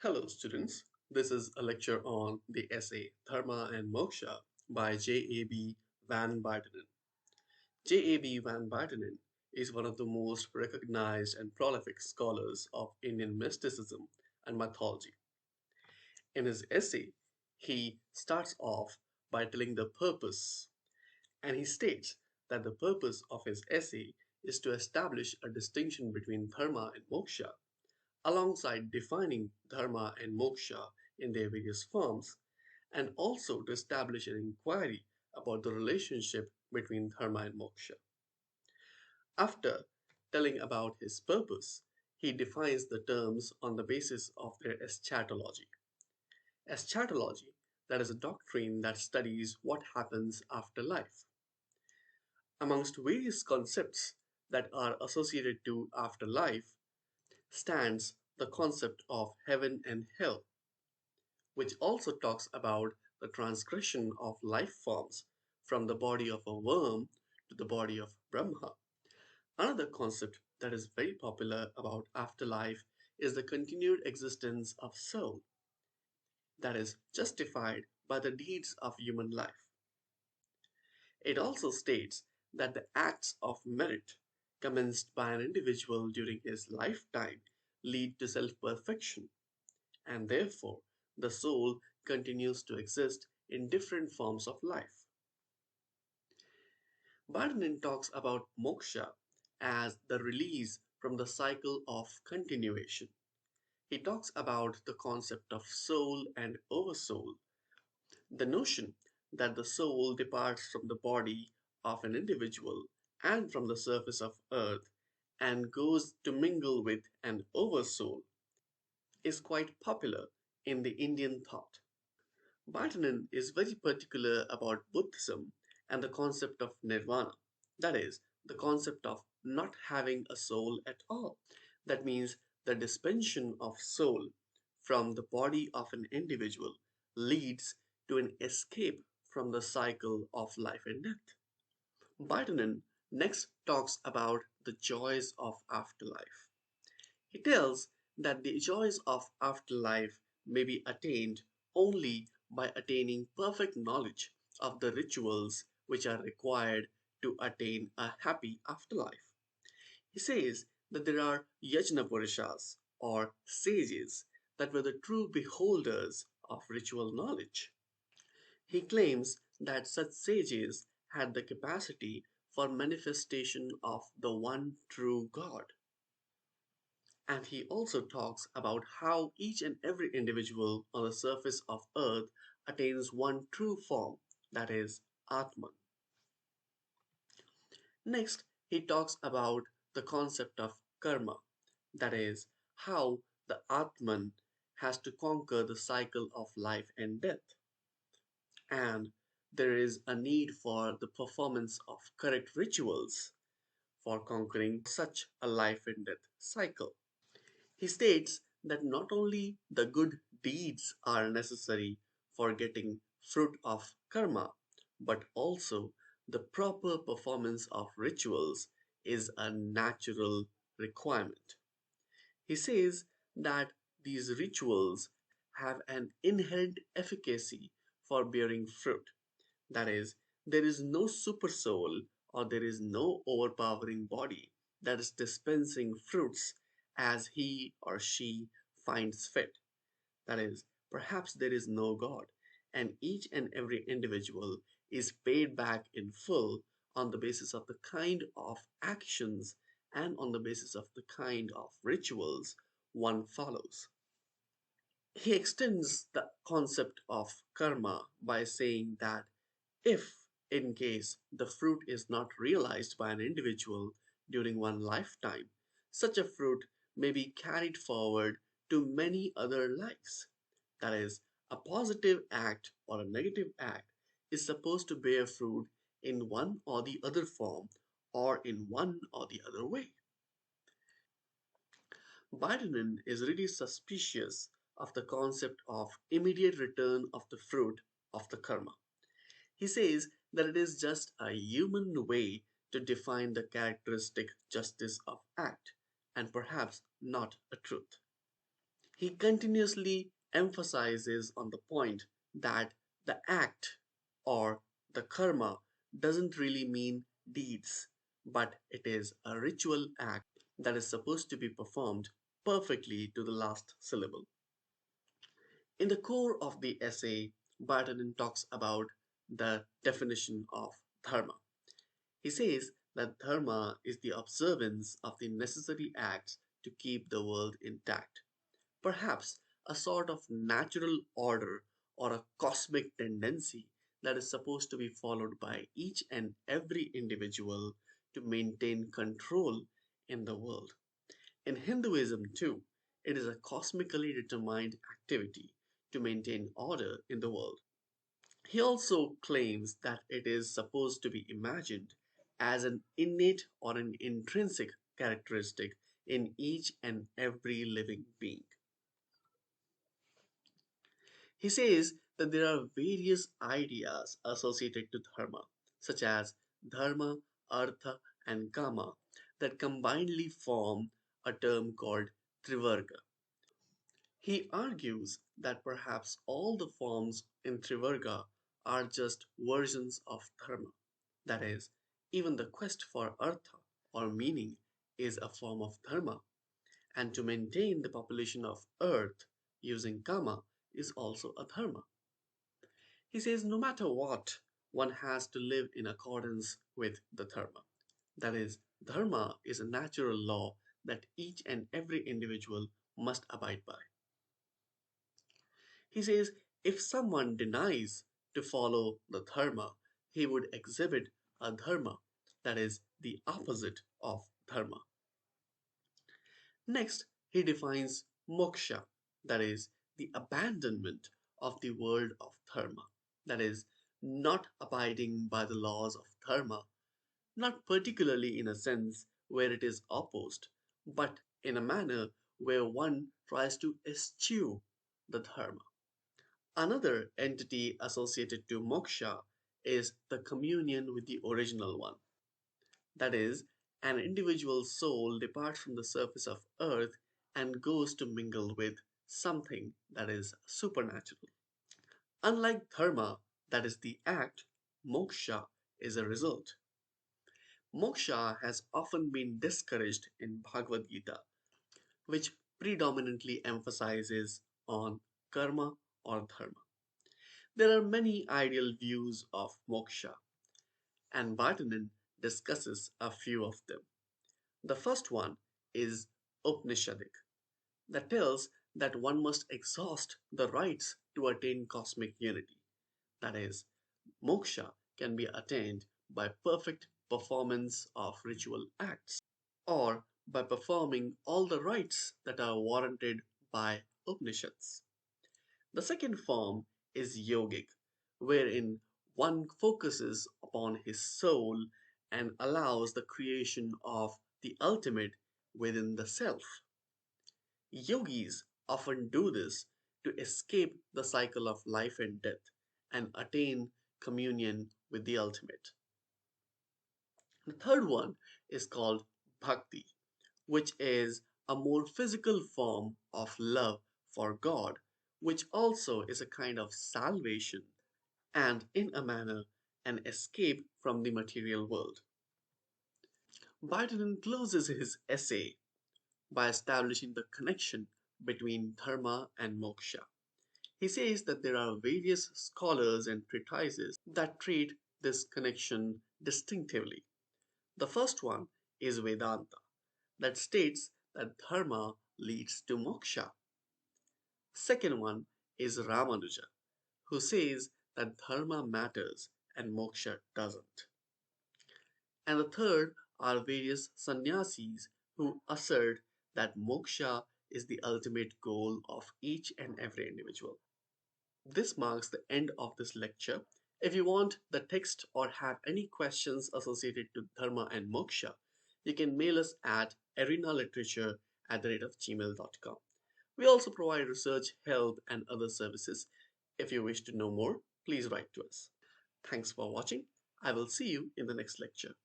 Hello students, this is a lecture on the essay Dharma and Moksa by J.A.B. Van Buitenen. J.A.B. Van Buitenen is one of the most recognized and prolific scholars of Indian mysticism and mythology. In his essay, he starts off by telling the purpose, and he states that the purpose of his essay is to establish a distinction between Dharma and Moksha alongside defining dharma and moksha in their various forms, and also to establish an inquiry about the relationship between dharma and moksha. After telling about his purpose, he defines the terms on the basis of their eschatology. Eschatology, that is a doctrine that studies what happens after life. Amongst various concepts that are associated to afterlife stands the concept of heaven and hell, which also talks about the transgression of life forms from the body of a worm to the body of Brahma. Another concept that is very popular about afterlife is the continued existence of soul, that is justified by the deeds of human life. It also states that the acts of merit commenced by an individual during his lifetime lead to self perfection, and therefore the soul continues to exist in different forms of life. Buitenen talks about moksha as the release from the cycle of continuation. He talks about the concept of soul and oversoul, the notion that the soul departs from the body of an individual and from the surface of earth and goes to mingle with an oversoul is quite popular in the Indian thought. Buitenen is very particular about Buddhism and the concept of nirvana, that is, the concept of not having a soul at all. That means the dispensation of soul from the body of an individual leads to an escape from the cycle of life and death. Buitenen next talks about the joys of afterlife. He tells that the joys of afterlife may be attained only by attaining perfect knowledge of the rituals which are required to attain a happy afterlife. He says that there are Yajnapurushas or sages that were the true beholders of ritual knowledge. He claims that such sages had the capacity for manifestation of the one true God. And he also talks about how each and every individual on the surface of earth attains one true form, that is, Atman. Next, he talks about the concept of karma, that is, how the Atman has to conquer the cycle of life and death. And there is a need for the performance of correct rituals for conquering such a life and death cycle. He states that not only the good deeds are necessary for getting fruit of karma, but also the proper performance of rituals is a natural requirement. He says that these rituals have an inherent efficacy for bearing fruit. That is, there is no super soul or there is no overpowering body that is dispensing fruits as he or she finds fit. That is, perhaps there is no God, and each and every individual is paid back in full on the basis of the kind of actions and on the basis of the kind of rituals one follows. He extends the concept of karma by saying that if, in case, the fruit is not realized by an individual during one lifetime, such a fruit may be carried forward to many other lives. That is, a positive act or a negative act is supposed to bear fruit in one or the other form or in one or the other way. Buitenen is really suspicious of the concept of immediate return of the fruit of the karma. He says that it is just a human way to define the characteristic justice of act, and perhaps not a truth. He continuously emphasizes on the point that the act or the karma doesn't really mean deeds, but it is a ritual act that is supposed to be performed perfectly to the last syllable. In the core of the essay, Buitenen talks about the definition of dharma. He says that dharma is the observance of the necessary acts to keep the world intact, perhaps a sort of natural order or a cosmic tendency that is supposed to be followed by each and every individual to maintain control in the world. In Hinduism, too, it is a cosmically determined activity to maintain order in the world. He also claims that it is supposed to be imagined as an innate or an intrinsic characteristic in each and every living being. He says that there are various ideas associated to dharma, such as dharma, artha, and kama, that combinedly form a term called Trivarga. He argues that perhaps all the forms in Trivarga are just versions of dharma. That is, even the quest for artha or meaning is a form of dharma, and to maintain the population of earth using kama is also a dharma. He says no matter what, one has to live in accordance with the dharma. That is, dharma is a natural law that each and every individual must abide by. He says if someone denies to follow the dharma, he would exhibit a dharma that is the opposite of dharma. Next, he defines moksha, that is the abandonment of the world of dharma, that is, not abiding by the laws of dharma, not particularly in a sense where it is opposed, but in a manner where one tries to eschew the dharma. Another entity associated to moksha is the communion with the original one. That is, an individual soul departs from the surface of earth and goes to mingle with something that is supernatural. Unlike dharma, that is the act, moksha is a result. Moksha has often been discouraged in Bhagavad Gita, which predominantly emphasizes on karma or dharma. There are many ideal views of moksha, and Buitenen discusses a few of them. The first one is Upnisadic, that tells that one must exhaust the rites to attain cosmic unity. That is, moksha can be attained by perfect performance of ritual acts or by performing all the rites that are warranted by Upanishads. The second form is yogic, wherein one focuses upon his soul and allows the creation of the ultimate within the self. Yogis often do this to escape the cycle of life and death and attain communion with the ultimate. The third one is called bhakti, which is a more physical form of love for God, which also is a kind of salvation and, in a manner, an escape from the material world. Biden closes his essay by establishing the connection between dharma and moksha. He says that there are various scholars and treatises that treat this connection distinctively. The first one is Vedanta, that states that dharma leads to moksha. Second one is Ramanuja, who says that dharma matters and moksha doesn't. And the third are various sannyasis who assert that moksha is the ultimate goal of each and every individual. This marks the end of this lecture. If you want the text or have any questions associated to Dharma and Moksha, you can mail us at arenaliterature@gmail.com. We also provide research, help, and other services. If you wish to know more, please write to us. Thanks for watching. I will see you in the next lecture.